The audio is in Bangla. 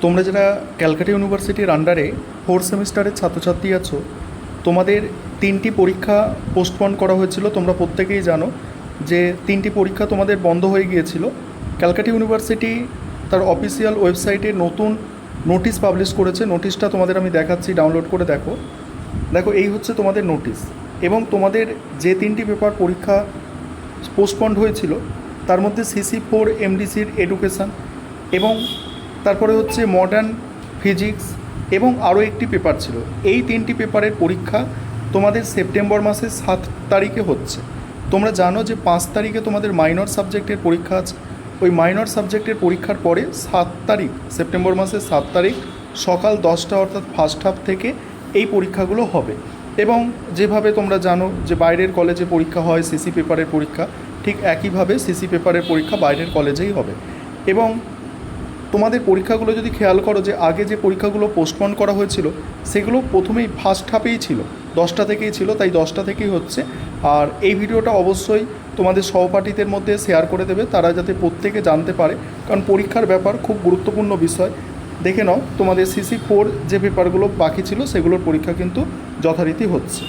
তোমরা যারা ক্যালকাটা ইউনিভার্সিটির আন্ডারে ফোর্থ সেমিস্টারের ছাত্রছাত্রী আছো, তোমাদের 3টি পরীক্ষা পোস্টপন করা হয়েছিল। তোমরা প্রত্যেকেই জানো যে 3টি পরীক্ষা তোমাদের বন্ধ হয়ে গিয়েছিল। ক্যালকাটা ইউনিভার্সিটি তার অফিসিয়াল ওয়েবসাইটে নতুন নোটিশ পাবলিশ করেছে। নোটিশটা তোমাদের আমি দেখাচ্ছি, ডাউনলোড করে দেখো। এই হচ্ছে তোমাদের নোটিশ। এবং তোমাদের যে 3টি পেপার পরীক্ষা পোস্টপন্ড হয়েছিল তার মধ্যে CC4 MDCর এডুকেশান, এবং তারপরে হচ্ছে মডার্ন ফিজিক্স, এবং আরও একটি পেপার ছিল। এই 3টি পেপারের পরীক্ষা তোমাদের সেপ্টেম্বর মাসের 7 তারিখে হচ্ছে। তোমরা জানো যে 5 তারিখে তোমাদের মাইনর সাবজেক্টের পরীক্ষা আছে। ওই মাইনর সাবজেক্টের পরীক্ষার পরে 7 তারিখ, সেপ্টেম্বর মাসের 7 তারিখ সকাল 10টা অর্থাৎ ফার্স্ট হাফ থেকে এই পরীক্ষাগুলো হবে। এবং যেভাবে তোমরা জানো যে বাইরের কলেজে পরীক্ষা হয় CC পেপারের পরীক্ষা, ঠিক একইভাবে CC পেপারের পরীক্ষা বাইরের কলেজেই হবে। এবং তোমাদের পরীক্ষাগুলো যদি খেয়াল করো যে আগে যে পরীক্ষাগুলো পোস্টপন করা হয়েছিল সেগুলো প্রথমেই ফার্স্ট হাফেই ছিল, 10টা থেকেই ছিল, তাই 10টা থেকেই হচ্ছে। আর এই ভিডিওটা অবশ্যই তোমাদের সহপাঠীদের মধ্যে শেয়ার করে দেবে, তারা যাতে প্রত্যেকে জানতে পারে, কারণ পরীক্ষার ব্যাপার খুব গুরুত্বপূর্ণ বিষয়। দেখে নাও তোমাদের CC4 যে পেপারগুলো বাকি ছিল সেগুলোর পরীক্ষা কিন্তু যথারীতি হচ্ছে।